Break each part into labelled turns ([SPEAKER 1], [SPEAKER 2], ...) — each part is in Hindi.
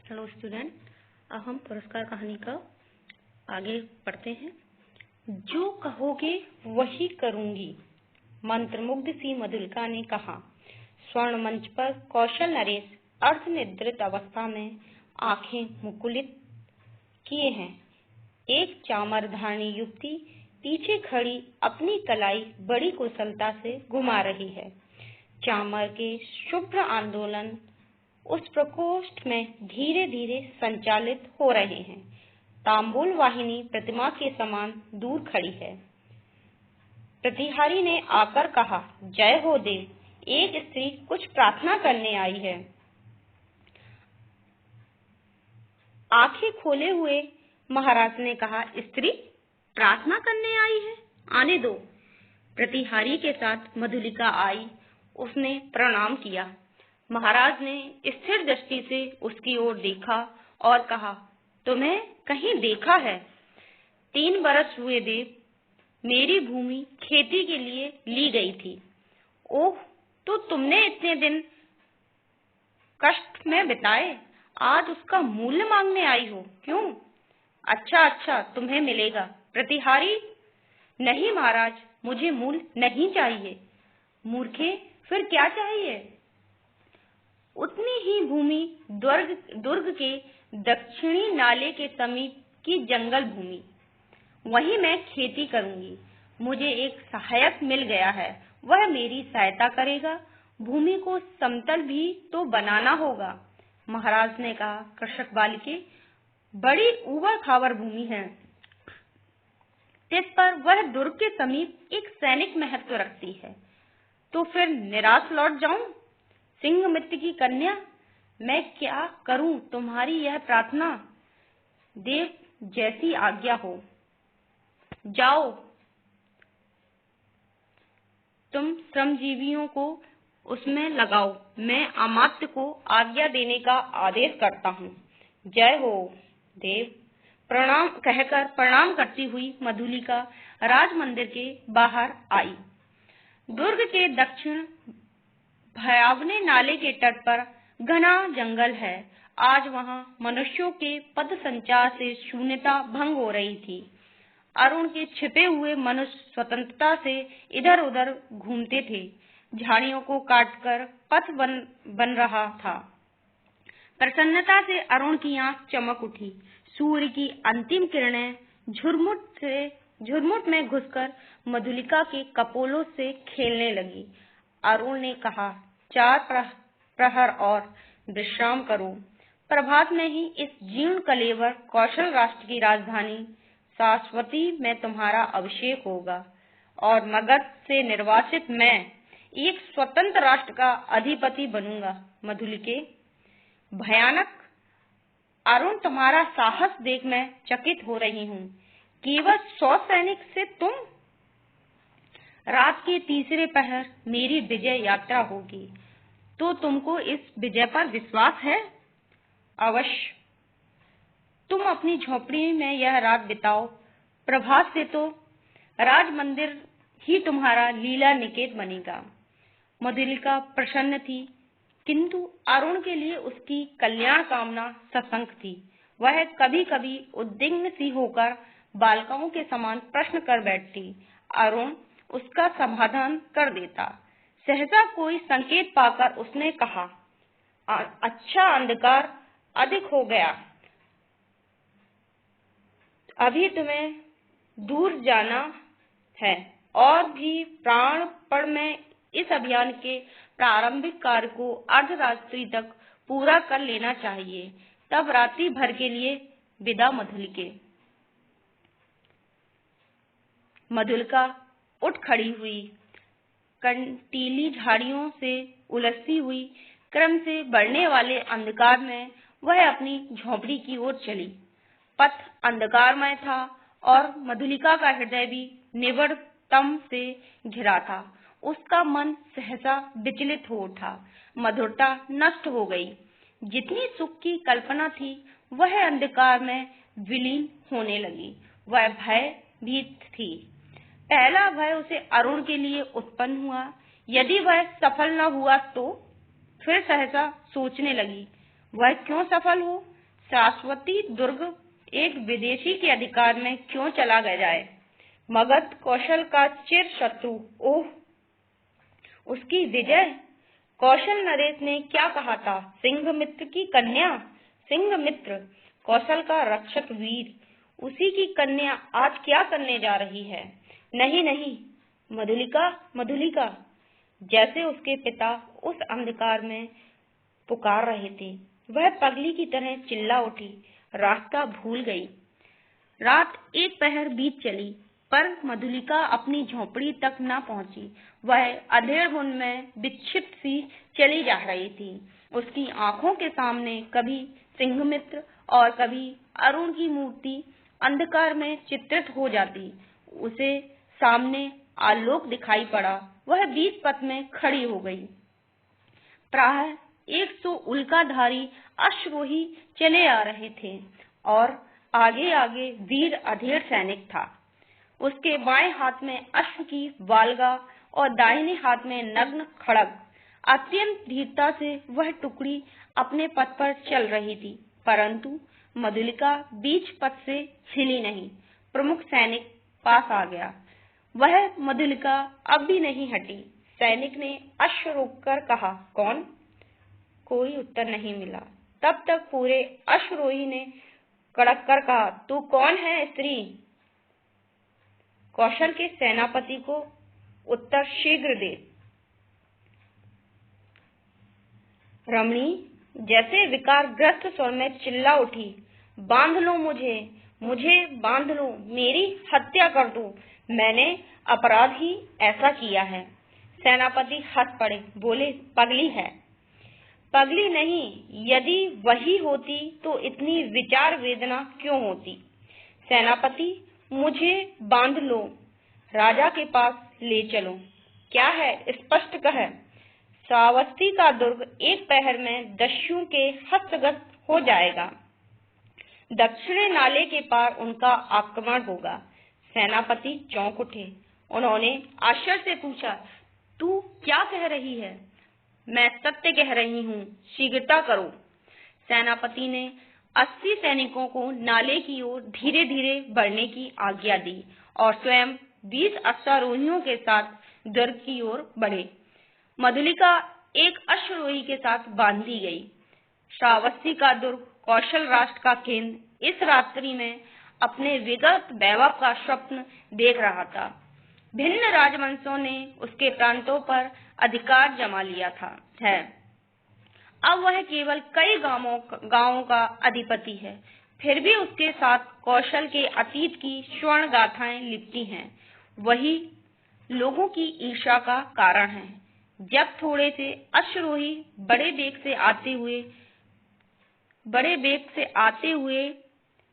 [SPEAKER 1] हेलो स्टूडेंट, अब हम पुरस्कार कहानी का आगे पढ़ते हैं। जो कहोगे वही करूंगी, मंत्रमुग्ध सी मधुलिका ने कहा। स्वर्ण मंच पर कौशल नरेश अर्धनिद्रित अवस्था में आंखें मुकुलित किए हैं। एक चामर धारणी युवती पीछे खड़ी अपनी कलाई बड़ी कुशलता से घुमा रही है। चामर के शुभ्र आंदोलन उस प्रकोष्ठ में धीरे धीरे संचालित हो रहे हैं। तांबूल वाहिनी प्रतिमा के समान दूर खड़ी है। प्रतिहारी ने आकर कहा, जय हो देव, एक स्त्री कुछ प्रार्थना करने आई है। आंखें खोले हुए महाराज ने कहा, स्त्री प्रार्थना करने आई है, आने दो। प्रतिहारी के साथ मधुलिका आई। उसने प्रणाम किया। महाराज ने स्थिर दृष्टि से उसकी ओर देखा और कहा, तुम्हें कहीं देखा है। 3 बरस हुए देव, मेरी भूमि खेती के लिए ली गई थी। ओह, तो तुमने इतने दिन कष्ट में बिताए, आज उसका मूल्य मांगने आई हो, क्यों? अच्छा, तुम्हें मिलेगा। प्रतिहारी, नहीं महाराज, मुझे मूल्य नहीं चाहिए। मूर्खे, फिर क्या चाहिए? उतनी ही भूमि दुर्ग के दक्षिणी नाले के समीप की जंगल भूमि, वहीं मैं खेती करूंगी। मुझे एक सहायक मिल गया है, वह मेरी सहायता करेगा। भूमि को समतल भी तो बनाना होगा। महाराज ने कहा, कृषक बालिके, बड़ी ऊबड़ खाबड़ भूमि है। इस पर वह दुर्ग के समीप एक सैनिक महत्व रखती है। तो फिर निराश लौट जाऊं? सिंह मित्र की कन्या, मैं क्या करूं? तुम्हारी यह प्रार्थना। देव, जैसी आज्ञा हो। जाओ, तुम श्रमजीवियों को उसमें लगाओ। मैं अमात्य को आज्ञा देने का आदेश करता हूँ। जय हो देव। प्रणाम कहकर प्रणाम करती हुई मधुलिका राजमंदिर के बाहर आई। दुर्ग के दक्षिण भयावने नाले के तट पर घना जंगल है। आज वहां मनुष्यों के पथ संचार से शून्यता भंग हो रही थी। अरुण के छिपे हुए मनुष्य स्वतंत्रता से इधर उधर घूमते थे। झाड़ियों को काटकर पथ बन रहा था। प्रसन्नता से अरुण की आंख चमक उठी। सूर्य की अंतिम किरणें झुरमुट में घुसकर मधुलिका के कपोलों से खेलने लगी। अरुण ने कहा, 4 प्रहर और विश्राम करो। प्रभात में ही इस जीर्ण कलेवर कौशल राष्ट्र की राजधानी शाश्वती में तुम्हारा अभिषेक होगा और मगध से निर्वासित मैं एक स्वतंत्र राष्ट्र का अधिपति बनूंगा। मधुलिके, भयानक अरुण, तुम्हारा साहस देख मैं चकित हो रही हूँ। केवल 100 सैनिक से तुम? रात के तीसरे पहर मेरी विजय यात्रा होगी। तो तुमको इस विजय पर विश्वास है? अवश्य। तुम अपनी झोपड़ी में यह रात बिताओ। प्रभात से तो राजमंदिर ही तुम्हारा लीला निकेत बनेगा। मधुलिका प्रसन्न थी, किंतु अरुण के लिए उसकी कल्याण कामना सशंक थी। वह कभी कभी उद्विग्न सी होकर बालिकाओं के समान प्रश्न कर बैठती। अरुण उसका समाधान कर देता। सहसा कोई संकेत पाकर उसने कहा, अच्छा, अंधकार अधिक हो गया, अभी तुम्हें दूर जाना है और भी प्राणपण में इस अभियान के प्रारंभिक कार्य को अर्धरात्रि तक पूरा कर लेना चाहिए। तब रात्रि भर के लिए विदा। मधुलिके। मधुलिका उठ खड़ी हुई। कंटीली झाड़ियों से उलझती हुई क्रम से बढ़ने वाले अंधकार में वह अपनी झोपड़ी की ओर चली। पथ अंधकारमय था और मधुलिका का हृदय भी निवर्तम से घिरा था। उसका मन सहसा विचलित हो उठा। मधुरता नष्ट हो गई। जितनी सुख की कल्पना थी वह अंधकार में विलीन होने लगी। वह भयभीत थी। पहला भय उसे अरुण के लिए उत्पन्न हुआ। यदि वह सफल न हुआ तो? फिर सहसा सोचने लगी, वह क्यों सफल हो? शाश्वती दुर्ग एक विदेशी के अधिकार में क्यों चला गया जाए? मगध कौशल का चिर शत्रु, ओह उसकी विजय। कौशल नरेश ने क्या कहा था? सिंघमित्र की कन्या। सिंघमित्र कौशल का रक्षक वीर, उसी की कन्या आज क्या करने जा रही है? नहीं नहीं, मधुलिका, मधुलिका। जैसे उसके पिता उस अंधकार में पुकार रहे थे, वह पगली की तरह चिल्ला उठी, रास्ता भूल गई। रात एक पहर बीत चली, पर मधुलिका अपनी झोपड़ी तक न पहुंची। वह अधेड़ धुंध में विक्षिप्त सी चली जा रही थी। उसकी आंखों के सामने कभी सिंघमित्र और कभी अरुण की मूर्ति अंधकार में चित्रित हो जाती। उसे सामने आलोक दिखाई पड़ा। वह बीच पथ में खड़ी हो गई। प्रायः 100 उल्काधारी अश्वरोही चले आ रहे थे और आगे आगे वीर अधेड़ सैनिक था। उसके बाएं हाथ में अश्व की वालगा और दाहिने हाथ में नग्न खड्ग। अत्यंत धीरता से वह टुकड़ी अपने पथ पर चल रही थी, परंतु मधुलिका बीच पथ से हिली नहीं। प्रमुख सैनिक पास आ गया। वह मधुलिका अब भी नहीं हटी। सैनिक ने अश्व रोककर कहा, कौन? कोई उत्तर नहीं मिला। तब तक पूरे अश्वरोही ने कड़क कर कहा, तू कौन है स्त्री? कौशल के सेनापति को उत्तर शीघ्र दे। रमणी जैसे विकारग्रस्त स्वर में चिल्ला उठी, बांध लो मुझे, मुझे बांध लो, मेरी हत्या कर दो, मैंने अपराध ही ऐसा किया है। सेनापति हंस पड़े, बोले, पगली है। पगली नहीं, यदि वही होती तो इतनी विचार वेदना क्यों होती? सेनापति, मुझे बांध लो, राजा के पास ले चलो। क्या है, स्पष्ट कह। श्रावस्ती का दुर्ग एक पहर में दस्युओं के हस्तगत हो जाएगा। दक्षिणी नाले के पार उनका आक्रमण होगा। सेनापति चौंक उठे। उन्होंने आश्चर्य से पूछा, तू क्या कह रही है? मैं सत्य कह रही हूँ, शीघ्रता करो। सेनापति ने 80 सैनिकों को नाले की ओर धीरे धीरे बढ़ने की आज्ञा दी और स्वयं 20 अश्वारोहियों के साथ दुर्ग की ओर बढ़े। मधुलिका एक अश्वारोही के साथ बांधी गई। श्रावस्ती का दुर्ग कौशल राष्ट्र का केंद्र इस रात्रि में अपने विगत वैभव का स्वप्न देख रहा था। भिन्न राजवंशों ने उसके प्रांतों पर अधिकार जमा लिया है। अब वह केवल कई गांवों का अधिपति है। फिर भी उसके साथ कौशल के अतीत की स्वर्ण गाथाएं लिपटी हैं। वही लोगों की ईर्ष्या का कारण है। जब थोड़े से अश्वारोही बड़े वेग से आते हुए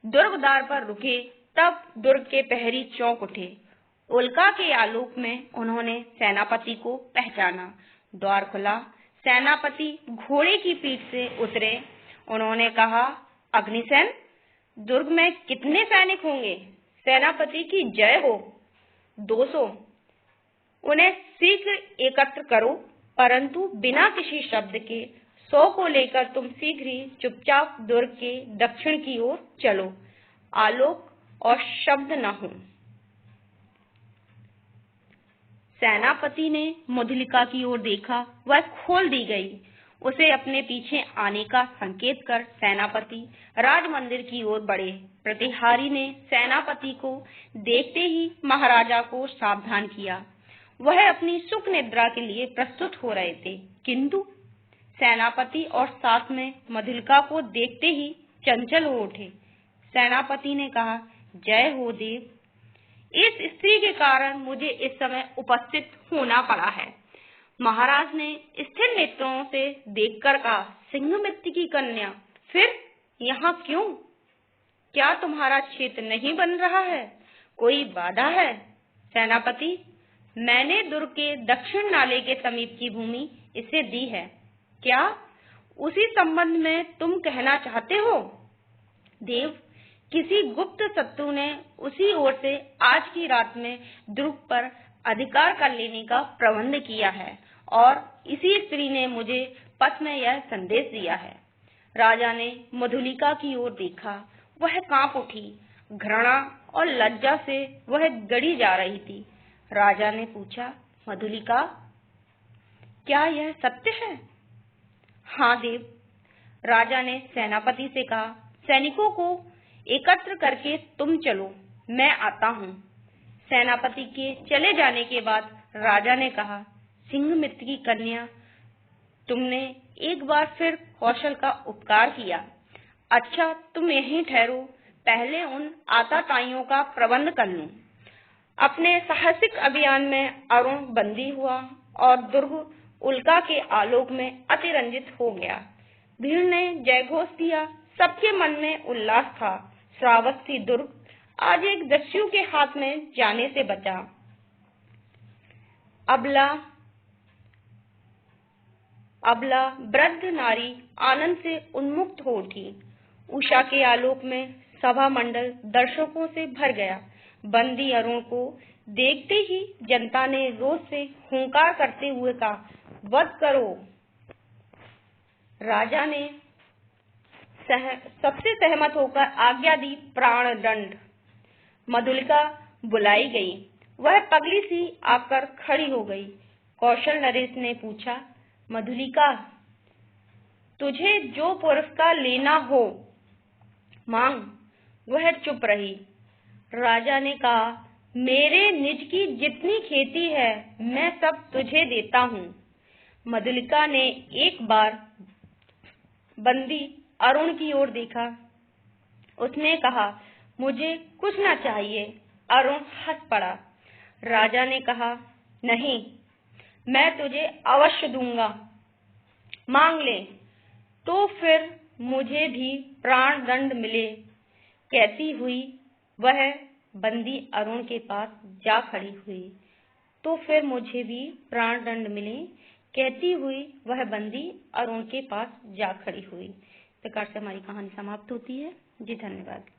[SPEAKER 1] दुर्ग द्वार पर रुके, तब दुर्ग के प्रहरी चौंक उठे। उल्का के आलोक में उन्होंने सेनापति को पहचाना। द्वार खुला। सेनापति घोड़े की पीठ से उतरे। उन्होंने कहा, अग्निसेन, दुर्ग में कितने सैनिक होंगे? सेनापति की जय हो। 200। उन्हें शीघ्र एकत्र करो, परंतु बिना किसी शब्द के। 100 को लेकर तुम शीघ्र ही चुपचाप दुर्ग के दक्षिण की ओर चलो। आलोक और शब्द न हो। सेनापति ने मधुलिका की ओर देखा। वह खोल दी गई। उसे अपने पीछे आने का संकेत कर सेनापति राजमंदिर की ओर बढ़े। प्रतिहारी ने सेनापति को देखते ही महाराजा को सावधान किया। वह अपनी सुख निद्रा के लिए प्रस्तुत हो रहे थे, किंतु सेनापति और साथ में मधुलिका को देखते ही चंचल हो उठे। सेनापति ने कहा, जय हो देव, इस स्त्री के कारण मुझे इस समय उपस्थित होना पड़ा है। महाराज ने स्थिर नेत्रों से देखकर कहा, सिंघमित्र की कन्या, फिर यहाँ क्यों? क्या तुम्हारा क्षेत्र नहीं बन रहा है? कोई बाधा है? सेनापति, मैंने दुर्ग के दक्षिण नाले के समीप की भूमि इसे दी है। क्या उसी संबंध में तुम कहना चाहते हो? देव, किसी गुप्त शत्रु ने उसी ओर से आज की रात में दुर्ग पर अधिकार कर लेने का प्रबंध किया है और इसी स्त्री ने मुझे पथ में यह संदेश दिया है। राजा ने मधुलिका की ओर देखा। वह कांप उठी। घृणा और लज्जा से वह गड़ी जा रही थी। राजा ने पूछा, मधुलिका, क्या यह सत्य है? हाँ देव। राजा ने सेनापति से कहा, सैनिकों को एकत्र करके तुम चलो, मैं आता हूँ। सेनापति के चले जाने के बाद राजा ने कहा, सिंहमित्र की कन्या, तुमने एक बार फिर कौशल का उपकार किया। अच्छा, तुम यहीं ठहरो, पहले उन आताताइयों का प्रबंध कर लूं। अपने साहसिक अभियान में अरुण बंदी हुआ और दुर्ग उल्का के आलोक में अतिरंजित हो गया। भीड़ ने जयघोष दिया। सबके मन में उल्लास था। श्रावस्ती दुर्ग आज एक दस्यु के हाथ में जाने से बचा। अबला वृद्ध नारी आनंद से उन्मुक्त हो उठी। उषा के आलोक में सभा मंडल दर्शकों से भर गया। बंदी अरुण को देखते ही जनता ने रोष से हुंकार करते हुए कहा, वध करो। राजा ने सबसे सहमत होकर आज्ञा दी, प्राण दंड। मधुलिका बुलाई गई। वह पगली सी आकर खड़ी हो गई। कौशल नरेश ने पूछा, मधुलिका, तुझे जो पुरस्कार लेना हो मांग। वह चुप रही। राजा ने कहा, मेरे निज की जितनी खेती है मैं सब तुझे देता हूँ। मधुलिका ने एक बार बंदी अरुण की ओर देखा। उसने कहा, मुझे कुछ न चाहिए। अरुण हंस पड़ा। राजा ने कहा, नहीं, मैं तुझे अवश्य दूंगा, मांग ले। तो फिर मुझे भी प्राण दंड मिले। कहती हुई वह बंदी अरुण के पास जा खड़ी हुई। तो फिर मुझे भी प्राण दंड मिले। कहती हुई वह बंदी अरुण के पास जा खड़ी हुई। इस प्रकार से हमारी कहानी समाप्त होती है। जी धन्यवाद।